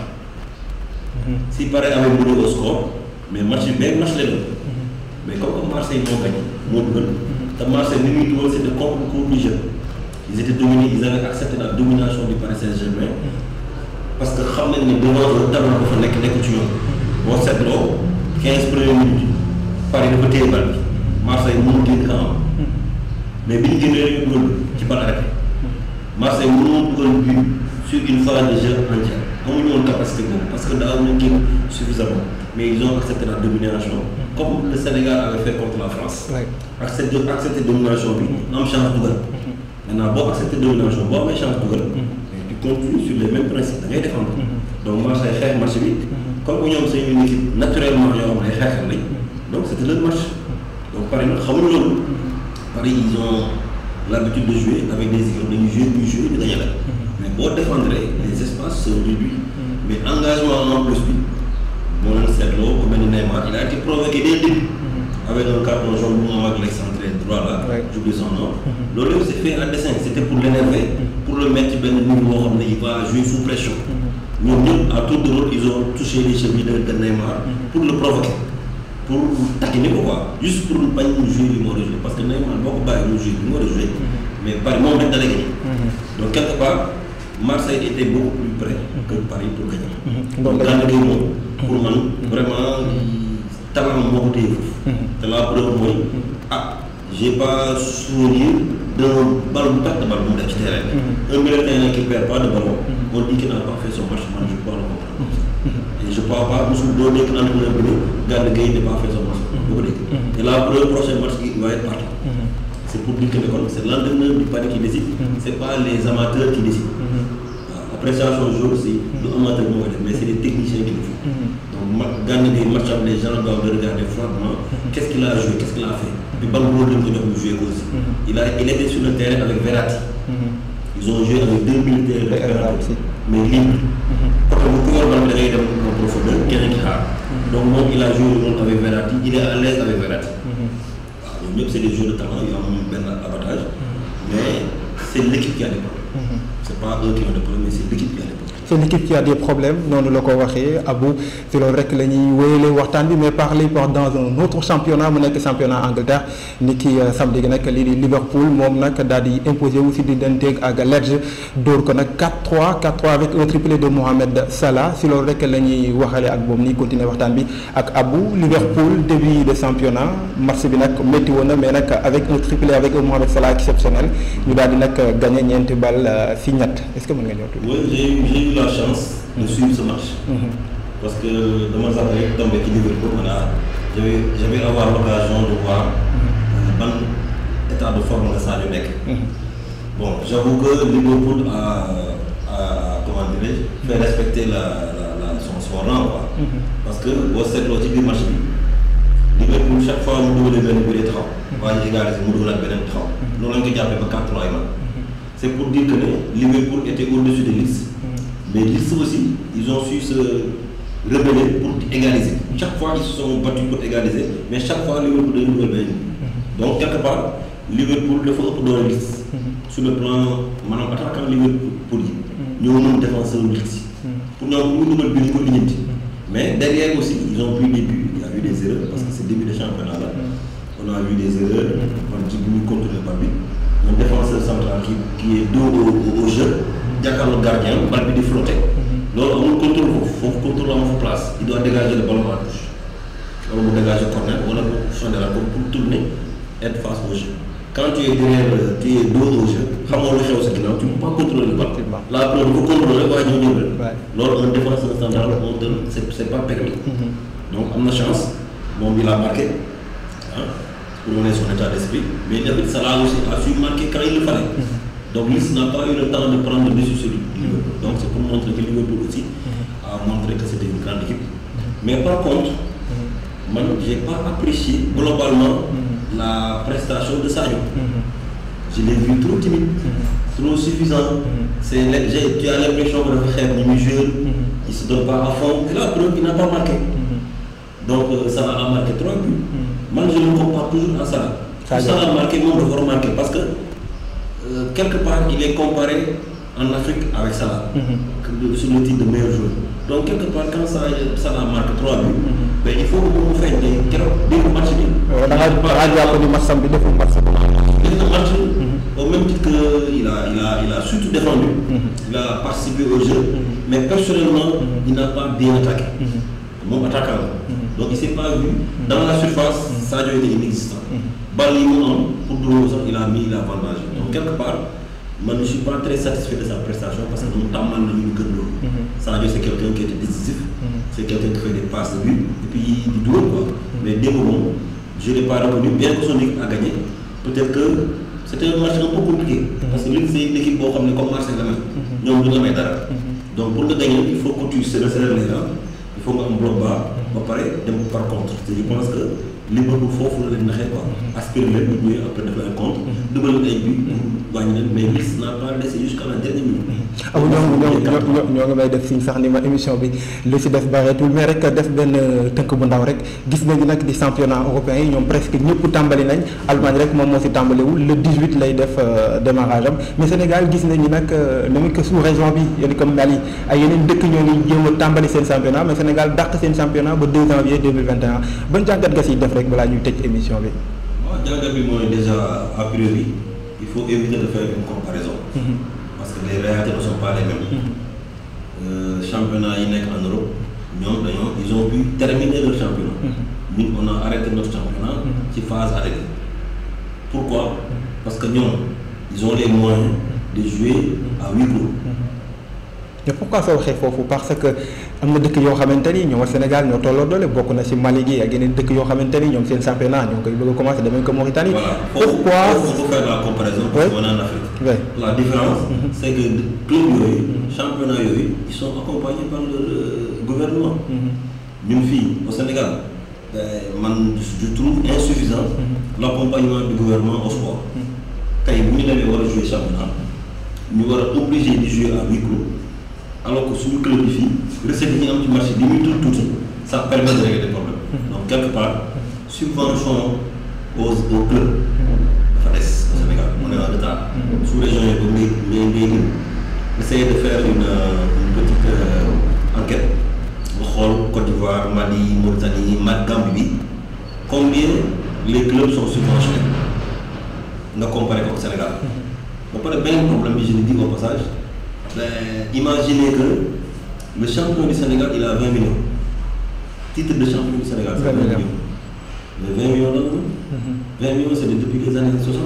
Speaker 2: Si Paris avait mené au score, mais match les deux. Mais comme Marseille n'a gagné, Marseille, c'était beaucoup plus jeune. Ils étaient dominés, ils avaient accepté la domination du Paris Saint-Germain. Parce que devant le talent pour faire les coutumes. Bon, c'est drôle, 15 premières minutes, Paris ne peut pas aller. Marseille mënul génn kanam mais bi ñu génnee rek ñu dugal ci bal arrêté Marseille mënul dugal but sur une phase de jeu entière amuñu woon capacité boobu parce que daaw ñu génn suffisamment mais ils ont accepté la domination comme le Sénégal avait fait contre la France. accepté domination bi am chance dugal maintenant boo accepté domination boo amee chance dugal mais tu continues sur les mêmes principes da ngay défendre donc Marseille xeex match bi comme ñoom c'est une équipe naturellement yoo xam ne xeexal nañ donc c'était leur match. Donc, Paris, ils ont l'habitude de jouer avec des équipes, de jouer, de gagner. Mais pour défendre les espaces, c'est réduit. Mais engagement en plus, bon, c'est l'eau, comme Neymar, il a été provoqué dès le début. Avec un carton jaune, avec l'excentré droit là, j'oublie son nom. L'autre, c'est fait en dessin, c'était pour l'énerver, pour le mettre dans le niveau, il va jouer sous pression. Nous, à tour de rôle, ils ont touché les chevilles de Neymar pour le provoquer. Pour taquiner quoi, juste pour ne pas nous jouer le mot de jouer. Parce que Neymar, beaucoup de jouer le mot de jouer, mais par le moment dans les gagner. Donc, quelque part, Marseille était beaucoup plus près que Paris pour gagner. Donc, Gana Gueye, pour moi, vraiment, talent beaucoup de c'est la preuve, moi, j'ai pas souvenir d'un ballon de ballon d'extérieur. Un milieu qui ne perd pas de ballon, on dit qu'il n'a pas fait son match, moi je ne peux pas le comprendre. Et je ne parle pas, nous sommes donnés que l'entraîneur Gana Gueye n'a pas fait son match. Et là, pour le prochain match, il va être parti. C'est pour dire que c'est l'entraîneur du Paris qui décide, ce n'est pas les amateurs qui décident. L'appréciation du jour, c'est l'amateur, mais c'est les techniciens qui le font. Donc, Gana Gueye, match, les gens doivent le regarder froidement. Qu'est-ce qu'il a joué, qu'est-ce qu'il a fait. Puis, Bango, il aussi. Il était sur le terrain avec Verratti. Ils ont joué avec 2 militaires de Verratti, mais libre. Parce que beaucoup de gens en profondeur, quelqu'un qui a. Donc, il a joué avec Verratti, il est à l'aise avec Verratti. ñoom ñëpp c'est des joueurs de talent yu am benn avantage mais c'est l'équipe qui a des problèmes. C'est pas eux qui ont des problèmes mais c'est l'équipe qui a des problèmes.
Speaker 1: c'est l'équipe qui a des problèmes noonu la ko waxee Abou ci loolu rek la ñuy wéyale waxtaan bi mais parler dans un autre championnat mu nekk championnat Angleterre ni ki samedi gi nag lii di Liverpool moom nag daal di imposé wu si digganteeg ak Leeds dóor ko nag 4-3 avec un triplé de Mohamed Salah ci loolu rek la ñuy waxale ak moom ni continuer waxtaan bi ak Abou. Liverpool début de championnat match bi nag métti woon na mais nag avec un triplé avec un Mohamed Salah exceptionnel ñu daal di nag gagné ñeenti bal ci ñett est-ce que mën nga ñëw tuuti.
Speaker 2: Oui, j'ai eu la chance de suivre ce match. Parce que dama sax rek tombé ci Liverpool j'avais avoir l'occasion de voir ban état de forme la Sadio nekk. Bon, j'avoue que Liverpool a comment dirais-je fait respecter son rang quoi. Parce que boo seetloo ci biir match bi Liverpool chaque fois mu dugalee benn bi taxaw. waaye égalisé mu dugalaat beneen taxaw. loolu lañ ko jàppee ba 4-3 yi man. C'est pour dire que Liverpool était au-dessus de Leeds. Mais Leeds aussi, ils ont su se rebeller pour égaliser. Chaque fois, ils se sont battus pour égaliser, mais chaque fois, Liverpool est nouvel. Donc, quelque part, Liverpool le faut pour Leeds. Sur le plan, maintenant, attaquant Liverpool, nous avons un défenseur Leeds. Pour nous, nous avons un mais derrière aussi, ils ont pris des buts, il y a eu des erreurs, parce que c'est le début du championnat là. On a vu des erreurs, on a dit contre le Paris. Un défenseur central qui est dos au jeu, jàkkaarloo gardien, bal bi di flotter. loolu amul contrôle foofu contrôle amul place il doit dégager le ballon à touche. wala mu dégager corner wala mu sonner la pour tourner être face au jeu. Quand tu es derrière, tu es dos au jeu, xamoo lu xew sa ginnaaw, tu ne peux pas contrôler le bal. La preuve bu contrôler waaye ñoo ñëw rek. loolu un défenseur central on donne c'est pas permis. Donc am na chance moom il a marqué pour donner son état d'esprit, mais David Salah aussi a su marquer quand il le fallait. Donc Leeds n'a pas eu le temps de prendre le dessus sur Liverpool. Donc c'est pour montrer que Liverpool aussi a montré que c'était une grande équipe. Mais par contre, moi j'ai pas apprécié globalement la prestation de Sadio. Je l'ai vu trop timide, trop suffisant. Tu as l'impression que le joueur il se donne pas à fond. Et là, il n'a pas marqué. Donc Salah a marqué 3 buts. Moi je le compare toujours à Salah. Salah a marqué, moi je dois remarquer parce que quelque part il est comparé en Afrique avec Salah sur le titre de meilleur joueur. Donc quelque part quand Salah marque 3 buts, ben, il faut que vous faites des matchs. Au même titre qu'il a surtout défendu, il a participé au jeu, mais personnellement il n'a pas bien attaqué. Mon attaquant. Donc il ne s'est pas vu dans la surface, Sadio était inexistant. Balimon, pour Doulourou, il a mis l'avantage. Donc quelque part, moi je ne suis pas très satisfait de sa prestation parce que nous avons mal de l'eau. Sadio c'est quelqu'un qui était décisif, c'est quelqu'un qui fait des passes de but, et puis il doit quoi. Mais dès moment, je ne l'ai pas reconnu, bien que son équipe a gagné. Peut-être que c'était un match un peu compliqué. Parce que lui c'est une équipe comme Marseille la même. Nous avons gagné. Donc pour le gagner, il faut que tu se resserres les rangs. Il faut un bloc bas, par contre. Je pense que Liverpool foofu la leen naxee quoi. Aspiré leen ñu après def la compte. dugal ay but wàññi leen mais Leeds n'a pas laissé jusqu'à la dernière minute.
Speaker 1: ñoo ngi may def siñ sax ni ma émission bi li si def bareetul mais rek def benn tënk bu ndaw rek gis nañu nag di championnat européen yi ñoom presque ñëpp tàmbali nañ Allemagne rek moom moo si tàmbaliwul le 18 lay def démarrage am mais Sénégal gis nañu nag même que sous région bi yéen comme Mali ay yeneen dëkk ñoo ngi jéem a tàmbali seen championnat mais Sénégal dàq seen championnat ba 2 janvier 2021 ban jàngat nga siy def rek balaa ñuy tëj émission bi.
Speaker 2: waaw jàngat bi mooy déjà a priori il faut éviter de faire une comparaison. Parce que les réalités ne sont pas les mêmes. Championnat yi nekk en Europe ñoom ils ont pu terminer leur championnat. Nous on a arrêté notre championnat ci phase arrêtée. Pourquoi? Parce que ñoom ils ont les moyens de jouer à huis clos.
Speaker 1: mais pourquoi soo waxee foofu parce que am na dëkk yoo xamante ni ñoom Sénégal ñoo tolloo doole bokk na ci Mali gi ak yeneen dëkk yoo xamante ni ñoom seen championnat ñoo koy bëgg a commencer demee ko Mauritanie.
Speaker 2: Voilà.
Speaker 1: Pourquoi
Speaker 2: on peut faire la comparaison parce qu'on est en Afrique.
Speaker 1: Oui.
Speaker 2: La différence c'est que club yooyu championnat yooyu ils sont accompagnés par le gouvernement. ñun fii au Sénégal man je trouve insuffisant l'accompagnement du gouvernement au sport. tey bu ñu demee war a jouer championnat ñu war a obligé di jouer à huis clos. Alors que sur le club ici, recette qui est marché tout, ça permet de régler des problèmes. Donc quelque part, subvention au club dafa des au Sénégal on est en retard. sous-région yi ba ngay essayer de faire une petite enquête nga xool Côte d'Ivoire Mali Mauritanie Gambie bi combien les clubs sont subventionnés nga comparé ko au Sénégal. ba pare benn problème bi je le dis au passage imaginez que le champion du Sénégal il a 20 millions titre de champion du Sénégal c'est 20 millions. Mais 20 millions là 20 millions c'est depuis les années 60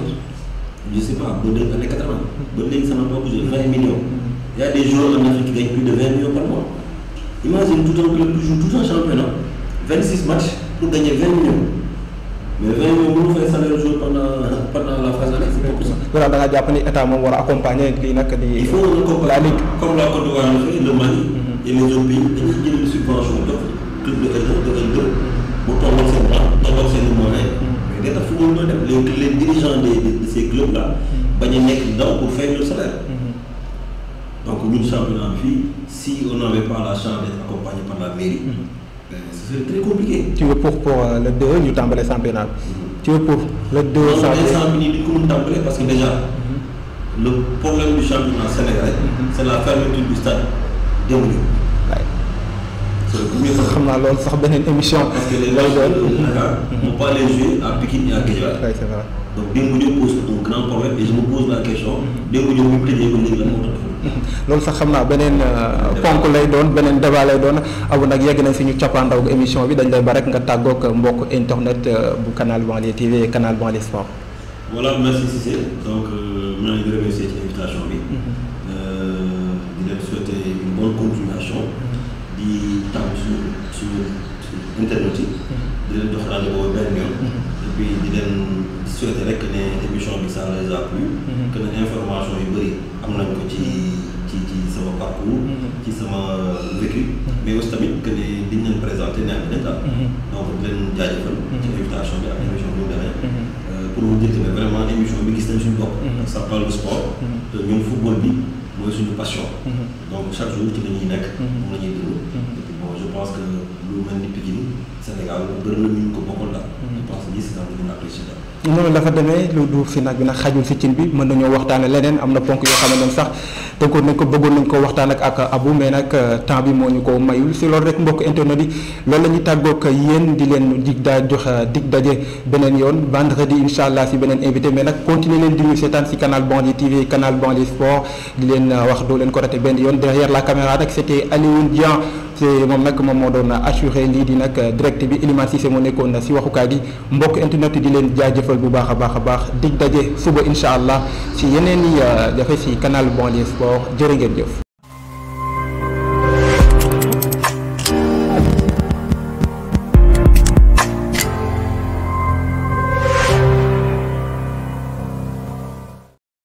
Speaker 2: je sais pas ba les années 80 ba léegi ça n'a pas bougé 20 millions. Il y a des joueurs en Afrique qui gagnent plus de 20 millions par mois. Imagine tout un club qui joue tout un championnat 26 matchs pour gagner 20 millions. Mais 20 millions mënu fay salaire joueur pendant la phase année, c'est pas possible.
Speaker 1: Voilà, da nga jàpp ni état moom war a accompagner lii nag di.
Speaker 2: Il faut la ligue comme la Côte d'Ivoire le fait, le Mali et les autres pays dañuy jël subvention jox club de L1 de L2 bu tolloog seen temps tolloog seen moyen. Mais day tax football mooy def les dirigeants de ces clubs là bañ a nekk daw pour faire leur salaire. Donc ñun championnat bi si on n'avait pas la chance d'être accompagné par la mairie. Ce serait très compliqué.
Speaker 1: Tu veux pour le 2 ñu tàmbale championnat bi. Tu veux pour le 2
Speaker 2: championnat bi ko mën tàmbale parce que déjà le problème du championnat sénégalais c'est la fermeture du stade Demba Diop. C'est le premier problème.
Speaker 1: xam naa loolu sax beneen émission.
Speaker 2: Parce que les joueurs de Dakar n'ont pas les jouer à Pikine et à Guédiawaye.
Speaker 1: Oui, c'est vrai.
Speaker 2: Donc Demba Diop pose un grand problème et je me pose la question Demba Diop bu tëjee ba léegi lan moo tax.
Speaker 1: loolu sax xam naa beneen ponk lay doon beneen débat lay doon abu nag yegg nañ fi ñu cappaandaw gu émission bi dañ lay ba rek nga tàggoog mbokk internet bu Canal Banlieue TV et Canal Banlieue Sport.
Speaker 2: Voilà merci Cissé donc maa ngi remercier ci invitation bi. di leen souhaiter une bonne continuation. di tàmm suñu internet yi. di leen jox rendez-vous benn yoon. et puis di leen souhaiter rek ne émission bi ça les a plu. que ne information yu bëri am nañ ko ci sama parcours. ci sama vécu. mais aussi tamit que ne diñ leen présenter neex na daal. donc di leen jaajëfal. ci invitation bi ak émission bi mu demee. pour vous dire que vraiment émission bi gis nañ suñu bopp. ça parle de sport. te ñun football bi mooy suñu passion. donc chaque jour ci la ñuy nekk. moom la ñuy dund. et puis bon je pense que lu mel ni Pikine Sénégal bëri na ñu ko bokkal daal. je pense que lii c'est un peu apprécié daal.
Speaker 1: noonu dafa demee lu duuf si nag bi nag xajul si cin bi mën nañoo waxtaane leneen am na ponk yoo xam ne sax tënkoon nañ ko bëggoon nañ ko waxtaan ak Abou mais nag temps bi moo ñu ko mayul si loolu rek mbokk internet yi loolu la ñuy tàggoog yéen di leen dig daje beneen yoon vendredi incha allah si beneen invité mais nag continuer leen di ñu seetaan si Canal Banlieue TV Canal Banlieue Sport di leen wax doo leen ko raté benn yoon derrière la caméra nag c'était Alioune Dian moom nag moom moo doon assuré lii di nag direct bi Elimane Cissé moo nekkoon si waxukaay gi mbokk internet yi di leen jaajëfal bu baax a baax dig daje suba incha allah si yeneen i jafe si Canal Banlieue Sport jërë ngeen jëf.